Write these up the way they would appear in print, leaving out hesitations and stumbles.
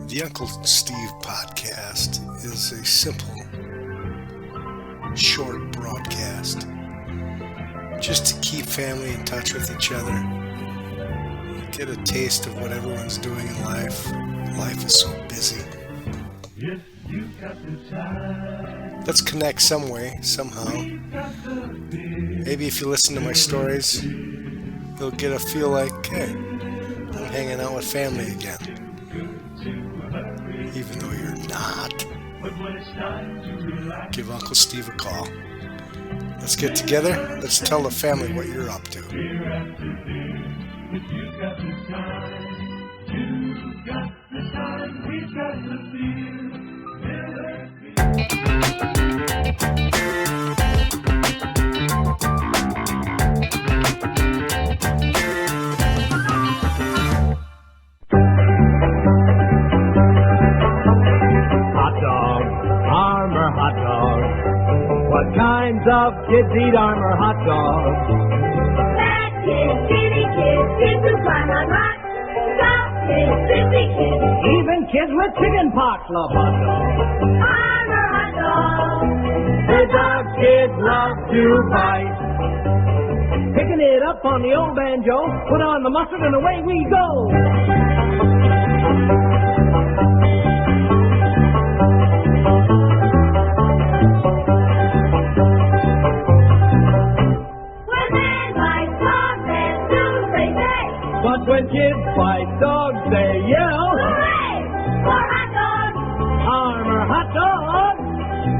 The Uncle Steve podcast is a simple, short broadcast just to keep family in touch with each other, get a taste of what everyone's doing in life. Life is so busy. Let's connect some way, somehow. Maybe if you listen to my stories, you'll get a feel like, hey, I'm hanging out with family again. Even though you're not. Give Uncle Steve a call. Let's get together. Let's tell the family what you're up to. What kinds of kids eat Armour hot dogs? Fat kids, skinny kids, kids who climb on rocks, soft kids, fifty kids, Even kids with chicken pox love hot dogs. Armour hot dogs. The dog kids love to bite. Picking it up on the old banjo, put on the mustard and away we go. But when kids fight dogs, they yell, Hooray! For hot dogs! Armour hot dogs!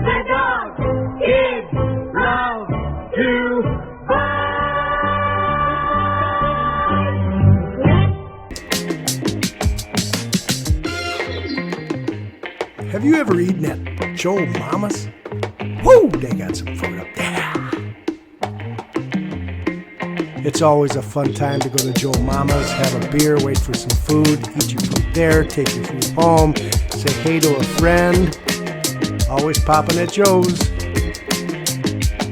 The dogs Kids love to Have you ever eaten at Joe Mama's? Woo! They got some food up there. It's always a fun time to go to Joe Mama's, have a beer, wait for some food, eat your food there, take your food home, say hey to a friend. Always popping at Joe's.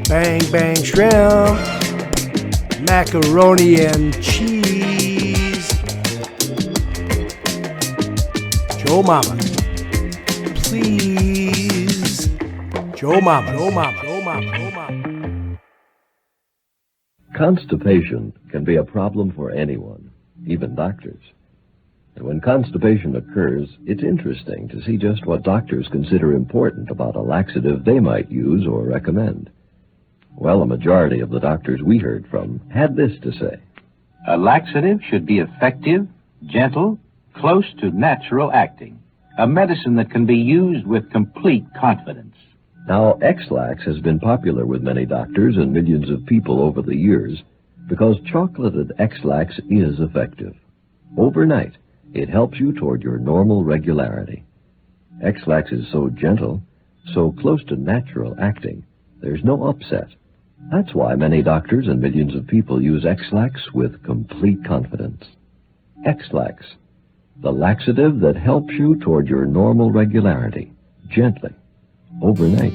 Bang, bang, shrimp, macaroni and cheese. Joe Mama. Please. Joe Mama, Joe Mama, Joe Mama, Joe Mama. Constipation can be a problem for anyone, even doctors. And when constipation occurs, it's interesting to see just what doctors consider important about a laxative they might use or recommend. Well, a majority of the doctors we heard from had this to say. A laxative should be effective, gentle, close to natural acting. A medicine that can be used with complete confidence. Now, X-Lax has been popular with many doctors and millions of people over the years because chocolated X-Lax is effective. Overnight, it helps you toward your normal regularity. X-Lax is so gentle, so close to natural acting, there's no upset. That's why many doctors and millions of people use X-Lax with complete confidence. X-Lax, the laxative that helps you toward your normal regularity, gently. Overnight.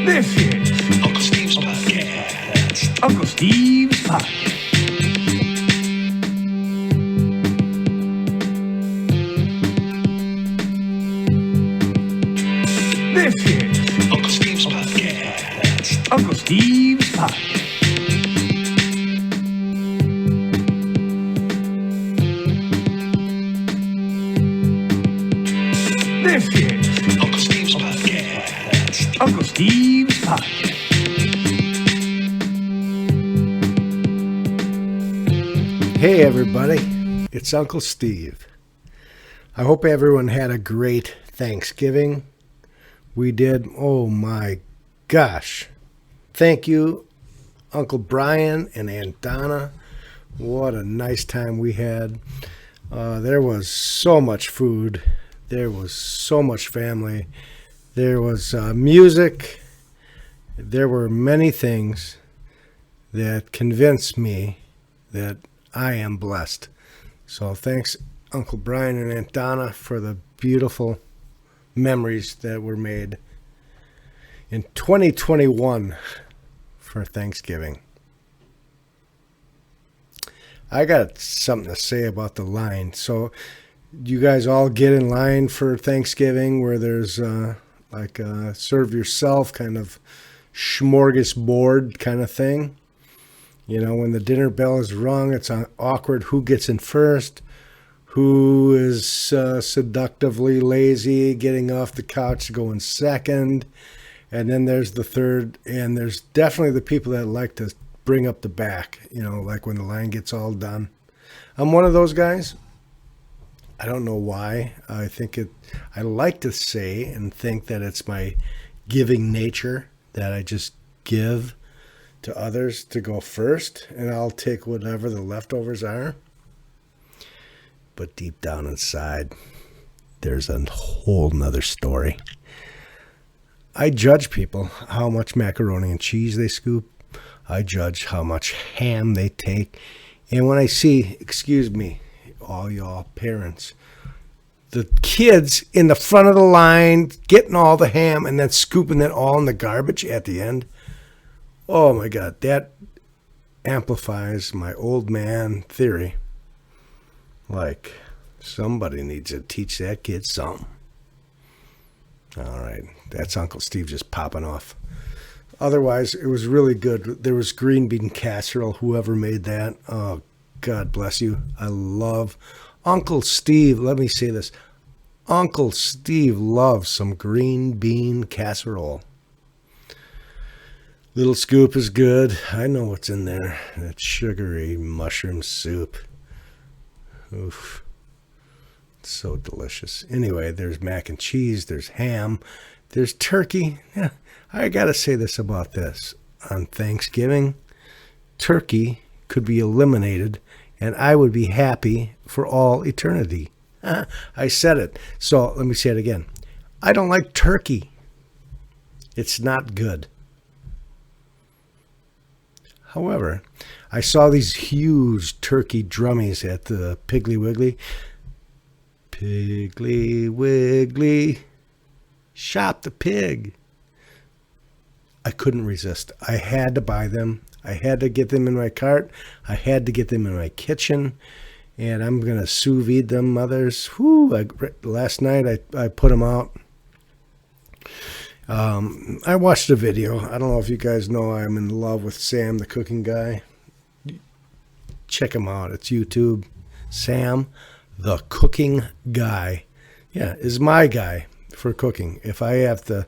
This is Uncle Steve's Podcast. Uncle Steve's Podcast. This is Uncle Steve's Podcast. Uncle Steve's Podcast. This is Uncle Steve's Podcast. Uncle Steve's Podcast. Hey everybody, it's Uncle Steve. I hope everyone had a great Thanksgiving. We did. Oh my gosh. Thank you, Uncle Brian and Aunt Donna. What a nice time we had. There was so much food. There was so much family. There was music. There were many things that convinced me that I am blessed. So thanks, Uncle Brian and Aunt Donna, for the beautiful memories that were made in 2021 for Thanksgiving. I got something to say about the line. So you guys all get in line for Thanksgiving where there's like a serve yourself kind of smorgasbord kind of thing. You know, when the dinner bell is rung, it's awkward who gets in first, who is seductively lazy, getting off the couch, going second. And then there's the third, and there's definitely the people that like to bring up the back, you know, like when the line gets all done. I'm one of those guys. I don't know why. I like to say and think that it's my giving nature that I just give to others to go first, and I'll take whatever the leftovers are. But deep down inside, there's a whole nother story. I judge people how much macaroni and cheese they scoop. I judge how much ham they take. And when I see, excuse me, all y'all parents, the kids in the front of the line getting all the ham and then scooping it all in the garbage at the end, oh my God, that amplifies my old man theory. Like, somebody needs to teach that kid something. All right, that's Uncle Steve just popping off. Otherwise, it was really good. There was green bean casserole, whoever made that. Oh, God bless you. I love Uncle Steve. Let me say this. Uncle Steve loves some green bean casserole. Little scoop is good. I know what's in there. That sugary mushroom soup. Oof. It's so delicious. Anyway, there's mac and cheese. There's ham. There's turkey. Yeah, I got to say this about this. On Thanksgiving, turkey could be eliminated, and I would be happy for all eternity. I said it. So let me say it again. I don't like turkey. It's not good. However, I saw these huge turkey drummies at the Piggly Wiggly. Piggly Wiggly, shop the pig. I couldn't resist. I had to buy them. I had to get them in my cart. I had to get them in my kitchen. And I'm going to sous vide them, mothers. Whew, last night I put them out. I watched a video. I don't know if you guys know I'm in love with Sam, the cooking guy. Check him out. It's YouTube. Sam, the cooking guy. Yeah, is my guy for cooking. If I have to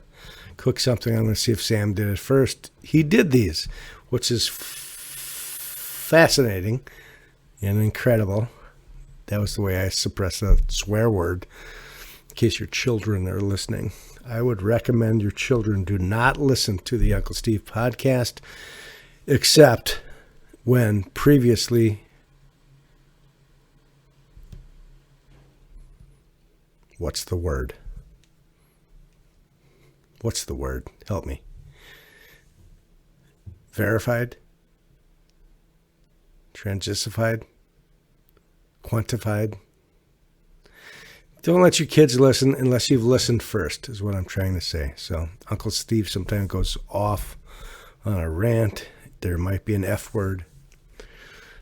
cook something, I'm going to see if Sam did it first. He did these, which is fascinating and incredible. That was the way I suppressed a swear word, in case your children are listening. I would recommend your children do not listen to the Uncle Steve podcast, except when previously. What's the word? What's the word? Help me. Verified? Transisified? Quantified? Don't let your kids listen unless you've listened first, is what I'm trying to say. So Uncle Steve sometimes goes off on a rant. There might be an F word.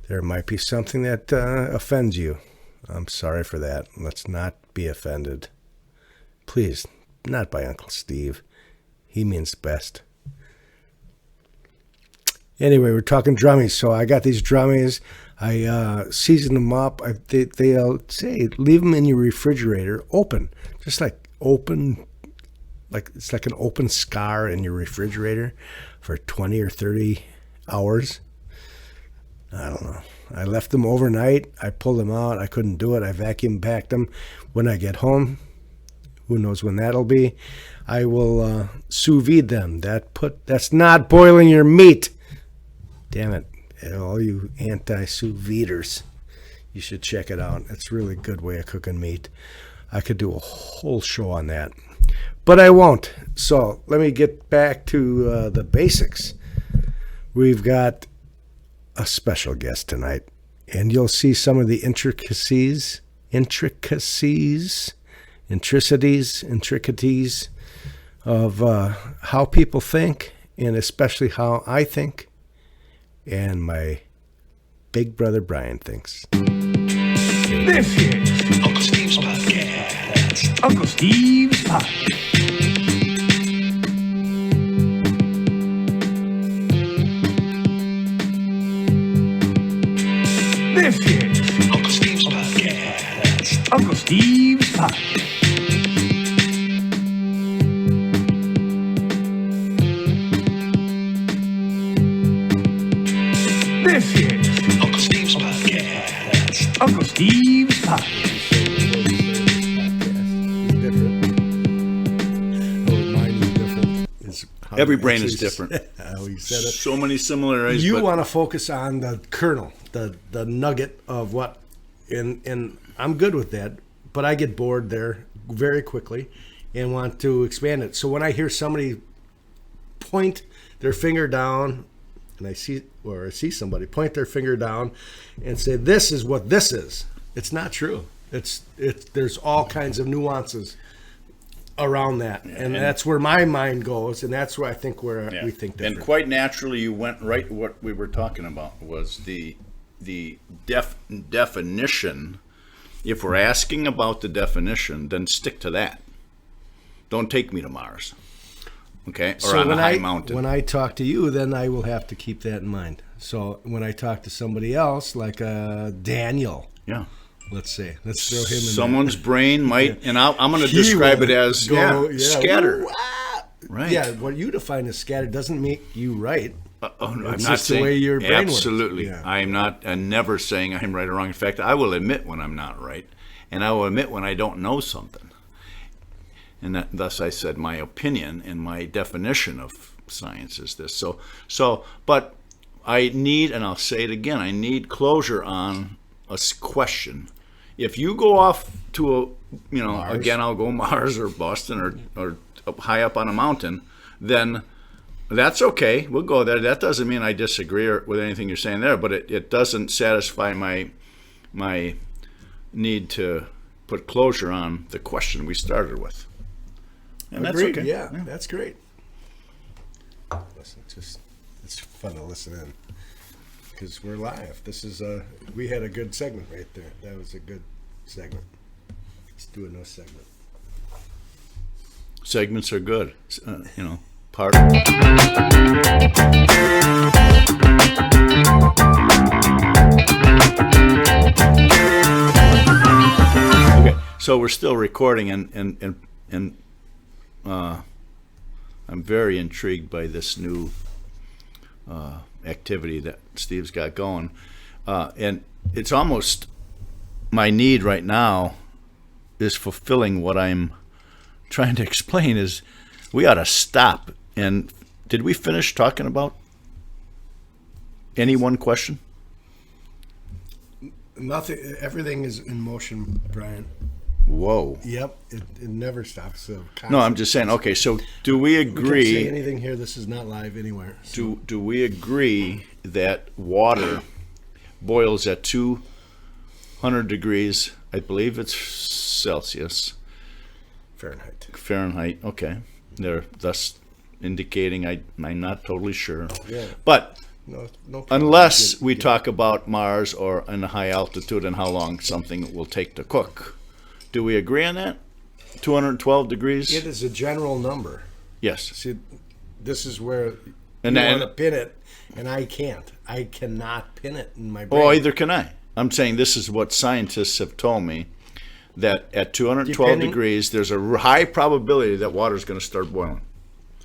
There might be something that offends you. I'm sorry for that. Let's not be offended. Please, not by Uncle Steve. He means best. Anyway, we're talking drummies. So I got these drummies. I season them up. They'll say leave them in your refrigerator open, just like open, like it's like an open scar in your refrigerator for 20 or 30 hours. I don't know. I left them overnight. I pulled them out. I couldn't do it. I vacuum packed them. When I get home, who knows when that'll be, I will sous vide them. That's not boiling your meat. Damn it. All you anti-sous viders, you should check it out. It's a really good way of cooking meat. I could do a whole show on that, but I won't. So let me get back to the basics. We've got a special guest tonight, and you'll see some of the intricacies of how people think, and especially how I think. And my Big Brother Brian thinks. This is Uncle Steve's Podcast. Uncle Steve's Podcast. This is Uncle Steve's Podcast. Uncle Steve's Podcast. This is Uncle Steve's Podcast. Uncle Steve's Podcast. Every brain is different. How he said it. So many similarities. You but want to focus on the kernel, the nugget of what, and I'm good with that, but I get bored there very quickly and want to expand it. So when I hear somebody point their finger down, and I see somebody point their finger down and say, "This is what this is," it's not true. There's all kinds of nuances around that, and that's where my mind goes, and that's where I think we think different. And quite naturally, you went right. What we were talking about was the definition. If we're asking about the definition, then stick to that. Don't take me to Mars, okay? Or on a high mountain. When I talk to you, then I will have to keep that in mind. So when I talk to somebody else, like Daniel, yeah. let's say, let's throw him in Someone's brain might, and I'm going to He describe will it as scattered. Right. Yeah, what you define as scattered doesn't make you right. I'm It's not just the saying way your brain works. absolutely. Yeah. I'm not never saying I'm right or wrong. In fact, I will admit when I'm not right, and I will admit when I don't know something. And thus I said my opinion and my definition of science is this. So, but I need, and I'll say it again, I need closure on a question. If you go off to Mars. again, I'll go Mars or Boston or up high up on a mountain, then that's okay. We'll go there. That doesn't mean I disagree with anything you're saying there, but it doesn't satisfy my need to put closure on the question we started with. And Agreed. that's okay. Yeah, that's great. Listen, it's fun to listen in because we're live. This is we had a good segment right there. That was a good segment. Let's do a no segment. Segments are good. Part. Okay, so we're still recording, and I'm very intrigued by this new activity that Steve's got going, and it's almost my need right now is fulfilling what I'm trying to explain is we ought to stop. And did we finish talking about any one question? Nothing. Everything is in motion, Brian. Whoa. Yep. It never stops. So No, I'm just saying. Okay, so do we We can't say agree? anything here. This is not live anywhere. So. Do we agree that water boils at 200 degrees? I believe it's Celsius. Fahrenheit. Okay, they're thus indicating I'm not totally sure. Yeah. But No problem. unless we talk about Mars or in a high altitude and how long something will take to cook, do we agree on that? 212 degrees. It is a general number. Yes. See, this is where And you then- want to pin it, and I can't. I cannot pin it in my brain. Oh, either can I. I'm saying this is what scientists have told me, that at 212 Depending- degrees, there's a high probability that water is going to start boiling.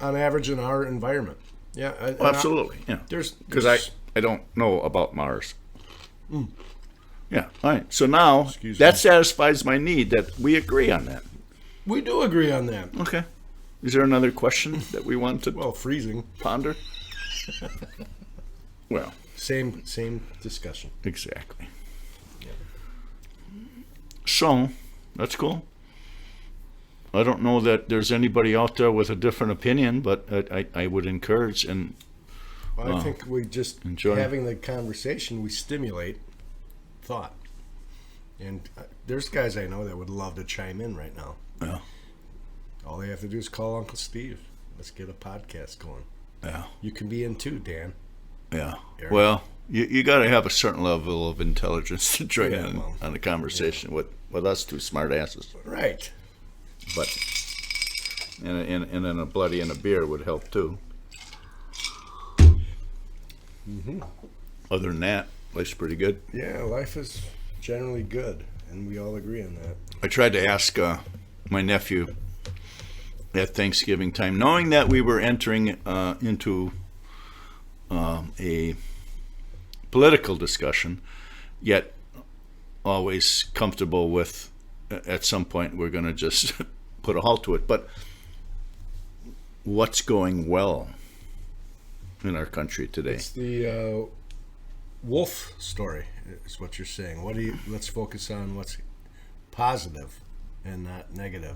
On average in our environment. Yeah. Oh, absolutely. Yeah. There's Because I don't know about Mars. Yeah. All right. So now Excuse that me. satisfies my need that we agree on that. We do agree on that. Okay. Is there another question that we want to Well, freezing. ponder? Well, Same discussion. exactly. So, that's cool. I don't know that there's anybody out there with a different opinion, but I would encourage and Well, I think we just enjoy. having the conversation, we stimulate thought. And there's guys I know that would love to chime in right now. Yeah. All they have to do is call Uncle Steve. Let's get a podcast going. Yeah. You can be in too, Dan. Yeah. Eric. Well, you got to have a certain level of intelligence to join in well, on a conversation with us two smart asses. Right. But and then a bloody and a beer would help too. Other than that, life's pretty good. Yeah, life is generally good, and we all agree on that. I tried to ask my nephew at Thanksgiving time, knowing that we were entering into a political discussion, yet always comfortable with at some point we're going to just put a halt to it. But what's going well in our country today? It's the wolf story, is what you're saying. Let's focus on what's positive and not negative.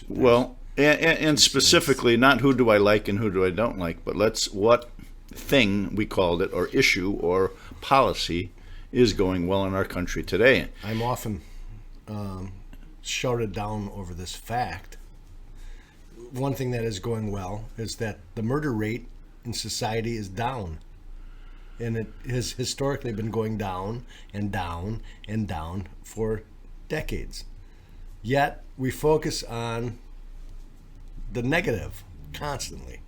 Well, and specifically, not who do I like and who do I don't like, but what thing, we called it, or issue or policy is going well in our country today. I'm often shouted down over this fact. One thing that is going well is that the murder rate in society is down. And it has historically been going down and down and down for decades. Yet we focus on the negative constantly.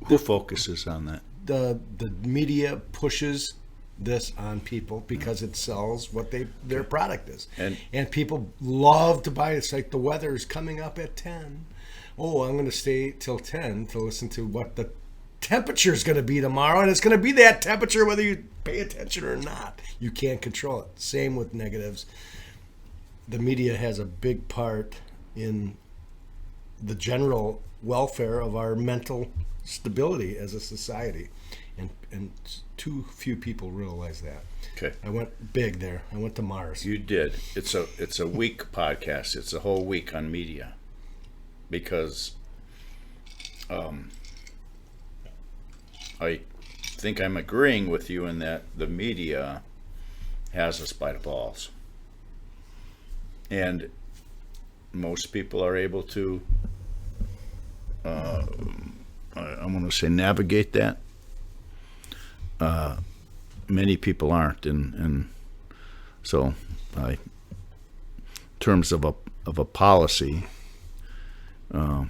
Who focuses on that? The media pushes this on people because it sells what their product is. And people love to buy it. It's like the weather's coming up at 10. Oh, I'm going to stay till 10 to listen to what the temperature is going to be tomorrow, and it's going to be that temperature whether you pay attention or not. You can't control it. Same with negatives. The media has a big part in the general welfare of our mental stability as a society, and too few people realize that. Okay. I went big there. I went to Mars. You did. It's a week podcast. It's a whole week on media, because I think I'm agreeing with you in that the media has us by the balls, and most people are able to I want to say navigate that. Many people aren't, and so in terms of a policy,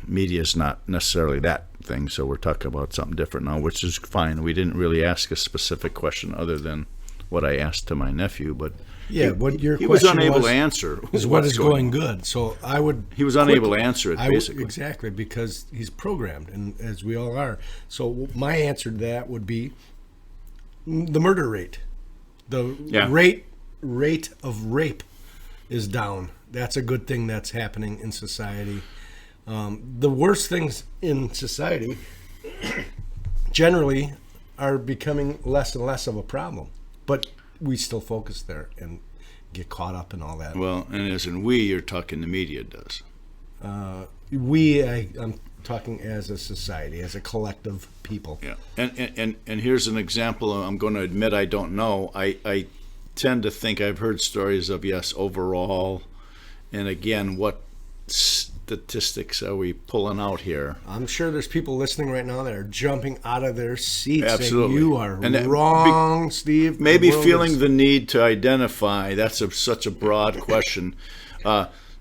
media is not necessarily that thing. So we're talking about something different now, which is fine. We didn't really ask a specific question other than what I asked to my nephew, but what your he question was unable to answer. Is what is going good? So I would. He was unable to answer it, basically. Exactly, because he's programmed, and as we all are. So my answer to that would be the murder rate. The rate of rape is down. That's a good thing that's happening in society. The worst things in society generally are becoming less and less of a problem, but we still focus there and get caught up in all that. Well, and as in we, you're talking the media does. I'm talking as a society, as a collective people. Yeah, and here's an example. I'm going to admit I don't know. I tend to think I've heard stories of, yes, overall, and again, what statistics are we pulling out here? I'm sure there's people listening right now that are jumping out of their seats. Absolutely. Saying, you are wrong, Steve. Maybe feeling the need to identify. That's such a broad question.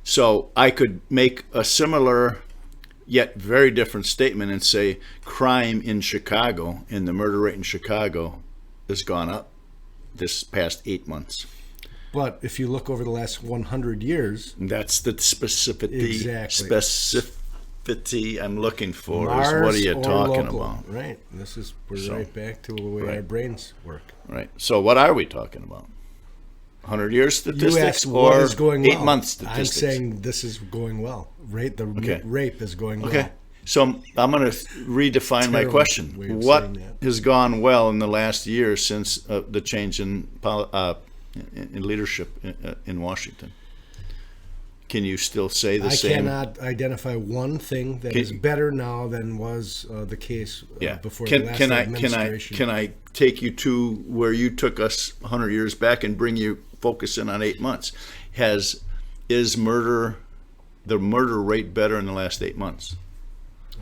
So I could make a similar yet very different statement and say crime in Chicago and the murder rate in Chicago has gone up this past 8 months. But if you look over the last 100 years... That's the specificity I'm looking for. Mars, is what are you talking local. about? Right. We're right back to the way our brains work. Right. So what are we talking about? 100 years statistics, you asked or what is going 8 well. months statistics? I'm saying this is going well. The rape is going well. Okay. So I'm going to redefine my question. What has gone well in the last year since the change in leadership in Washington? Can you still say the same? I cannot identify one thing that is better now than was the case before the last administration. Can I take you to where you took us 100 years back and bring you focusing on 8 months? Is the murder rate better in the last 8 months?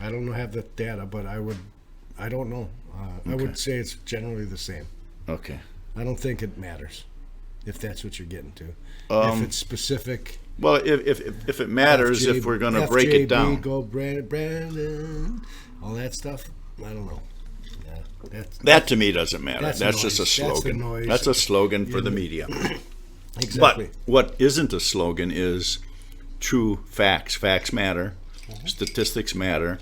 I don't have the data, but I I don't know. I would say it's generally the same. Okay. I don't think it matters if that's what you're getting to. Um, if it's specific. Well, if it matters, if we're going to break it down. Go Brandon, all that stuff. I don't know. That to me doesn't matter. That's That's noise. just a That's the slogan. noise. That's a slogan for the media. Exactly. But what isn't a slogan is true facts. Facts matter. Statistics matter.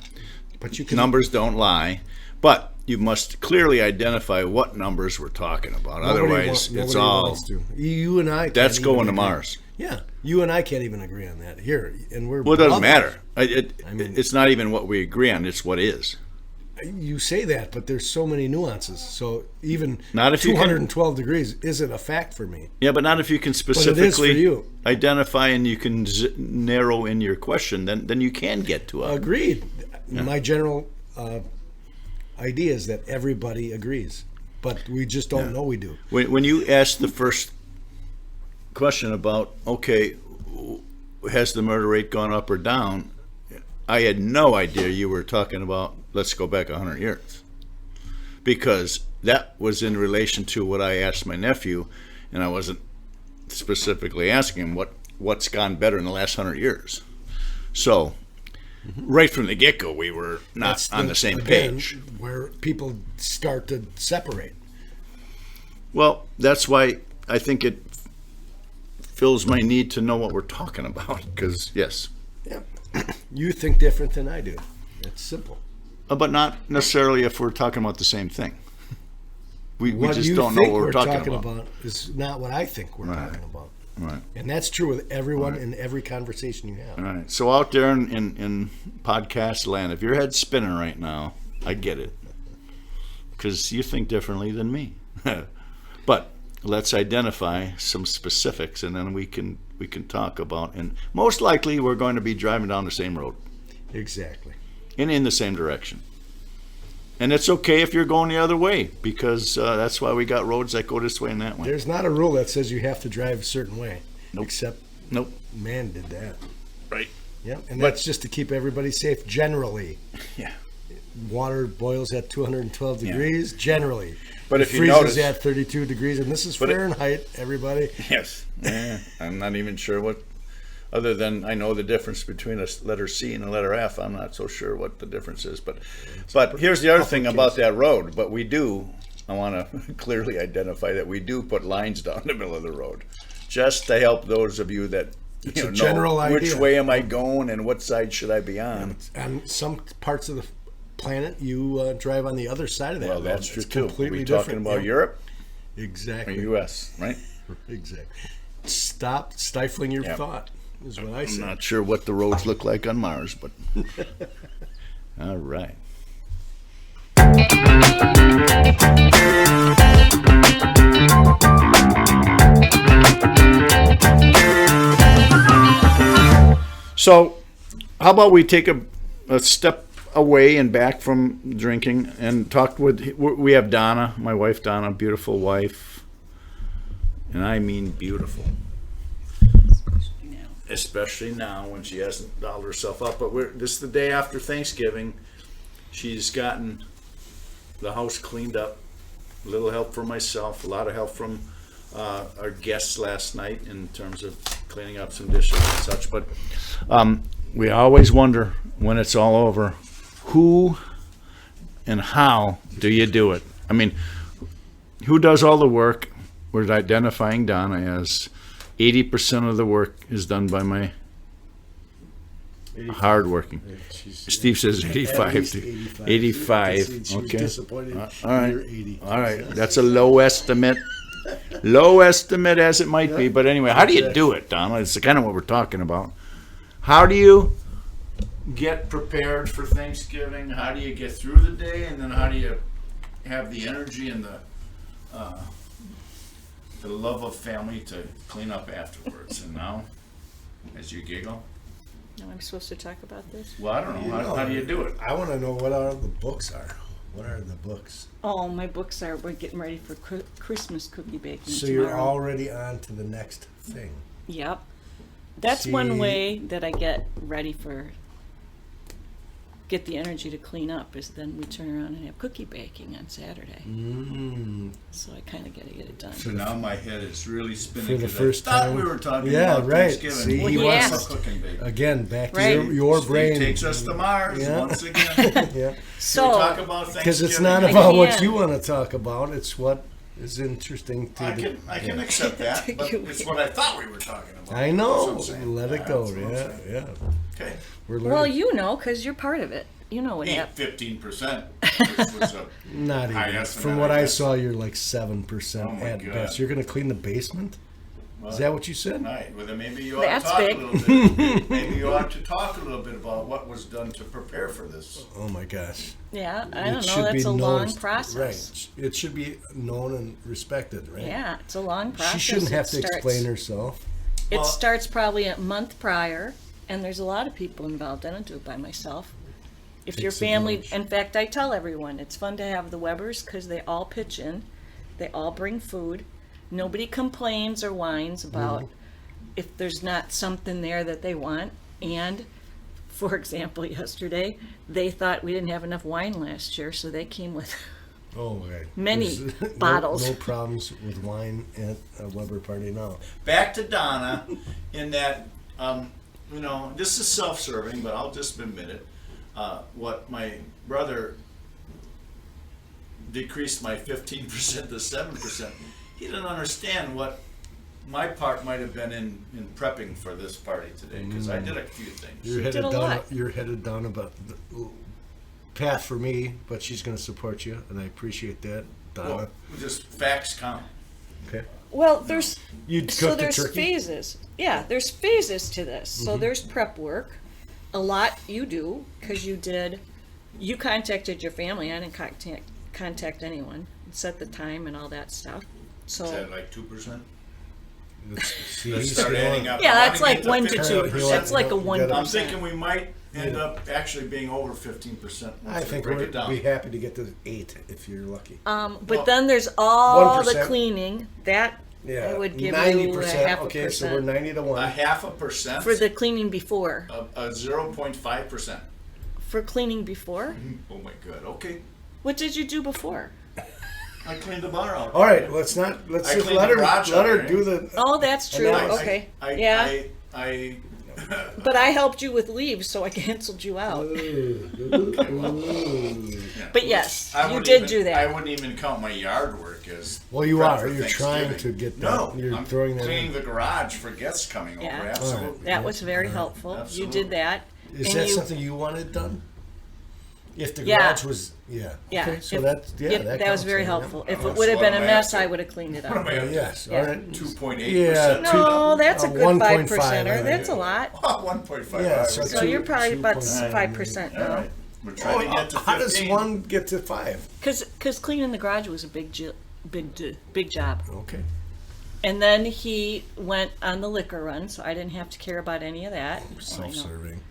But you can Numbers don't lie. But you must clearly identify what numbers we're talking about. Otherwise, it's nobody all. wants to. You and I. That's can't going even to agree. Mars. Yeah, you and I can't even agree on that here, and we're. Well, it doesn't brothers. matter. It's not even what we agree on. It's what is. You say that, but there's so many nuances. So even Not if you can- 212 degrees isn't a fact for me. Yeah, but not if you can it is for specifically you. identify and you can narrow in your question. Then you can get to a. Agreed. My general idea is that everybody agrees, but we just don't know we do. When you asked the first question about, okay, has the murder rate gone up or down, I had no idea you were talking about, let's go back 100 years. Because that was in relation to what I asked my nephew, and I wasn't specifically asking him what's gone better in the last 100 years. So, right from the get-go, we were not That's on the same again, page. where people start to separate. Well, that's why I think it fills my need to know what we're talking about. Because, yes, Yeah. You think different than I do. It's simple. but not necessarily if we're talking about the same thing. We What just you don't know think what we're we're talking about. is not what I think we're Right. talking about. Right. And that's true with everyone in every conversation you have. All right. So out there in podcast land, if your head's spinning right now, I get it. Because you think differently than me. But let's identify some specifics, and then we can talk about. And most likely, we're going to be driving down the same road Exactly. and in the same direction. And it's okay if you're going the other way, because that's why we got roads that go this way and that way. There's not a rule that says you have to drive a certain way. Nope. Except Nope. man did that. Right. Yeah. And But- that's just to keep everybody safe generally. Yeah. Water boils at 212 degrees generally. But It if you freezes notice, at 32 degrees, and this is But it- Fahrenheit, everybody. yes, I'm not even sure what. Other than I know the difference between a letter C and a letter F, I'm not so sure what the difference is. But here's the other thing about that road. But we do. I want to clearly identify that we do put lines down the middle of the road, just to help those of you that It's a know general which idea. way am I going and what side should I be on. On some parts of the planet, you drive on the other side of that Well, road. that's true It's too. Are completely we talking different. about Yeah. Europe or Exactly. U.S., right? Exactly. Stop stifling your Yeah. thought, is what I I'm say. not sure what the roads look like on Mars, but all right. So, how about we take a step away and back from drinking and talk with, we have Donna, my wife Donna, beautiful wife, and I mean beautiful. Especially now when she hasn't dolled herself up. But this is the day after Thanksgiving. She's gotten the house cleaned up. A little help from myself, a lot of help from our guests last night in terms of cleaning up some dishes and such. But we always wonder when it's all over, who and how do you do it? I mean, who does all the work? We're identifying Donna as 80% of the work is done by my hardworking. Steve says 85. 85. Okay. Disappointed. All right. You're 80. All right. That's a low estimate. Low estimate as it might be. But anyway, how do you do it, Donna? It's kind of what we're talking about. How do you get prepared for Thanksgiving? How do you get through the day? And then how do you have the energy and the love of family to clean up afterwards? And now, as you giggle, No, I'm supposed to talk about this? well, I don't know. How do you do it? I want to know what are the books are. What are the books? Oh, my books are, we're getting ready for Christmas cookie baking So tomorrow. you're already on to the next thing. Yep. That's See- one way that I get ready for get the energy to clean up is then we turn around and have cookie baking on Saturday. So I kind of got to get it done. So now my head is really spinning. For the 'cause first I thought time. we were talking Yeah, about right. Thanksgiving. See, Well, he he wants asked. cooking bacon. again back to Right. your Steve brain. takes us to Mars once again. Yeah, Can we So talk about Thanksgiving? because it's not I about what can. you want to talk about. It's what is interesting to I can accept that, but You- it's what I thought we were talking about. I know. That's what I'm saying. Let it go. That's what I'm Yeah, saying. yeah. Okay. We're well, learning. you know, because you're part of it. You know what Hey, happened. 15%. Which was a Not high even. estimate, From what I guess. saw, you're like 7% Oh my at God. best. You're going to clean the basement? Is that what you said? Right. Well, then maybe you ought That's to talk big. a little bit. Maybe you ought to talk a little bit about what was done to prepare for this. Oh my gosh. Yeah, I It don't know. should That's be a long noticed. process. Right. It should be known and respected, right? Yeah, it's a long process. She shouldn't have It to starts- explain herself. It Well- starts probably a month prior, and there's a lot of people involved. I don't do it by myself. If your Takes a family, village. in fact, I tell everyone, it's fun to have the Webbers because they all pitch in. They all bring food. Nobody complains or whines about if there's not something there that they want. And, for example, yesterday, they thought we didn't have enough wine last year, so they came with Oh, okay. Many There's bottles. No problems with wine at a Weber party now. Back to Donna, in that, this is self-serving, but I'll just admit it. What my brother decreased my 15% to 7%. He didn't understand what my part might have been in prepping for this party today, because I did a few things. You're did headed a down. lot. You're headed down about the path for me, but she's going to support you, and I appreciate that, Donna. Well, just facts count. Okay. Well, there's You so cooked the there's turkey. phases. Yeah, there's phases to this. So there's prep work. A lot you do because you contacted your family. I didn't contact anyone. Set the time and all that stuff. Is So that like 2%? See, Let's he's start the adding one- up. yeah, I that's wanna like get 1 to to 2%. 15%. That's like a You gotta- 1%. I'm thinking we might end up actually being over 15%. I think break we'd it down. be happy to get to 8 if you're lucky. But Well, then there's all the 1%. cleaning that Yeah, I would give 90%. you a half Okay, a so we're percent 90 to 1. A 0.5% for the cleaning before. a 0.5%. For cleaning before, Oh my God. Okay, what did you do before? I cleaned the bar out. All right, let's I just cleaned let the her garage let out, her right? do the. Oh, that's true. I- Okay, I, yeah. I But I helped you with leaves, so I canceled you out. But yes, I you wouldn't did even- do I that. wouldn't even count my yard work as. Well, you prep are. for You're trying to Thanksgiving. get No, that. You're I'm throwing that cleaning in. the garage for guests coming Yeah. over. Absolutely. That was very helpful. Absolutely. You did that. Is and that you, something you wanted done? If the Yeah. garage was, yeah. Yeah. Okay, so if- that's yeah, that that was counts very then, helpful. If Oh, it would have so been what a am I mess, up to? I would have cleaned it What am up. I Yeah. up to? Yes. Yeah. All right. 2.8%. Yeah. No, that's a good 1.5, 5%er. I think. That's a lot. 1.5. Yeah, So you're probably about 2.9. 5% All now. right. We're trying to get to 15. How does one get to 5? Because cleaning the garage was a big job. Okay. And then he went on the liquor run, so I didn't have to care about any of that. Self-serving.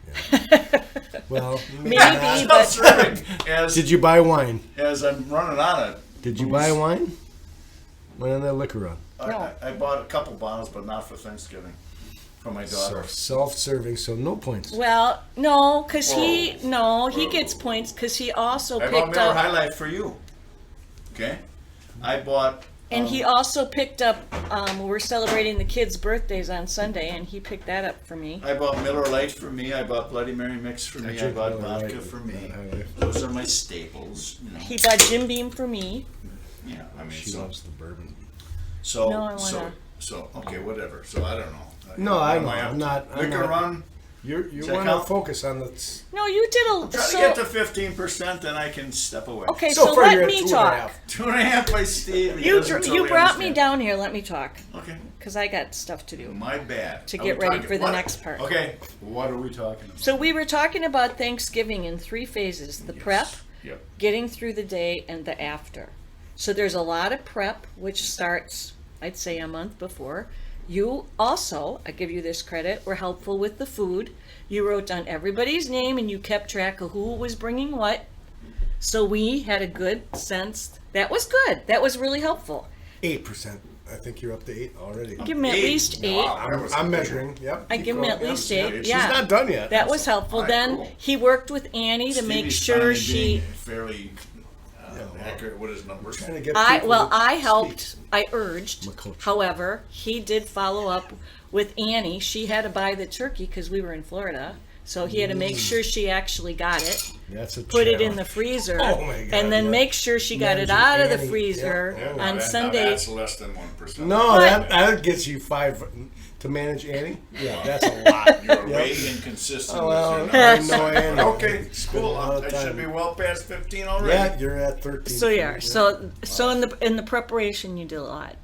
Yeah. Well, Maybe, not. but Self-serving. As, Did you buy wine? as I'm running out of. Did you booze. buy wine? Went on that liquor run. No. I bought a couple bottles, but not for Thanksgiving. For my daughter. So self-serving, so no points. well, no, because he Whoa. gets points because he also I bought picked Miller up. High Life for you. Okay? I bought. And he also picked up, we're celebrating the kids' birthdays on Sunday, and he picked that up for me. I bought Miller Lite for me. I bought Bloody Mary Mix for me. I drink bought Miller vodka Lite. for me. High Life. Those are my staples. You know. He bought Jim Beam for me. Yeah, I mean, She so, loves the bourbon. so, No, I so, wanna- so, okay, whatever. So I don't know. No, What I am know. up I'm to? not. I'm Liquor not- run. You Does that want to count? focus on the. No, you did a. Try So, to get to 15%, then I can step away. okay, So so far, you're let at me 2.5. talk. 2.5 by Steve. He You doesn't you totally brought me understand. down here. Let me talk Okay. because I got stuff to do. My bad. To Are get we ready talking- for the what? next part. Okay. What are we talking about? So we were talking about Thanksgiving in 3 phases: the prep, Yep. getting through the day, and the after. So there's a lot of prep, which starts, I'd say, a month before. You also, I give you this credit, were helpful with the food. You wrote down everybody's name and you kept track of who was bringing what. So we had a good sense. That was good. That was really helpful. 8%. I think you're up to 8 already. Give him at least 8. Wow. I'm measuring. Yep. I keep give him going. at least Yep, 8. yep. Yeah. She's not done yet. That was helpful. Alright, Then cool. he worked with Annie to make Stevie's sure finally she. being fairly accurate with his numbers. Trying to get I people well, to I speak. helped. I urged. I'm a coach. However, he did follow up with Annie. She had to buy the turkey because we were in Florida, so he had to make sure she actually got it. That's a Put it in challenge. the freezer, Oh my God, and then yeah. make sure she got it Managing out of the Annie, freezer yeah. on Now Sunday. that's less than 1%. No, But- that gets you 5 to manage Annie. Yeah, that's a lot. You're Yep. way inconsistent Oh, with well, your I numbers. know Annie. Okay, Spend a cool. lot of I should time. be well past 15 already. Yeah, you're at 13. So yeah, Yeah. so in the preparation you did a lot.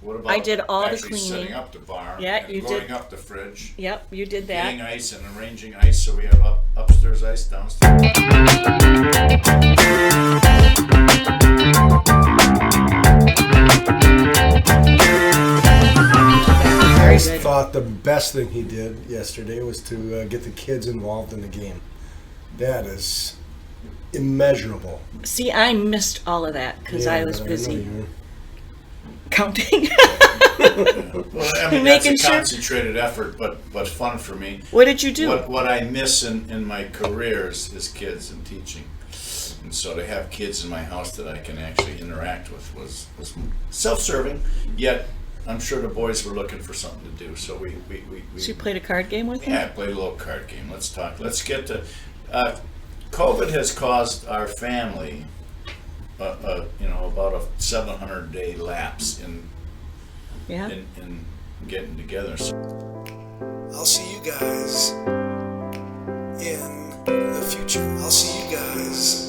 What about I did all the actually cleaning. setting up the bar? Yeah, and you loading did. up the fridge, Yep, you did getting that. ice and arranging ice so we have upstairs ice, downstairs. I Very just good. thought the best thing he did yesterday was to get the kids involved in the game. That is immeasurable. See, I missed all of that because I Yeah, was but know busy you- counting. Well, I mean, that's a Making sure- concentrated effort, but fun for me. What did you do? What I miss in my careers is kids and teaching. And so to have kids in my house that I can actually interact with was self-serving, yet I'm sure the boys were looking for something to do. So we So you played a card game with him? yeah, I played a little card game. Let's talk. Let's get to COVID has caused our family about a 700-day lapse in Yeah. in getting together. So I'll see you guys in the future. I'll see you guys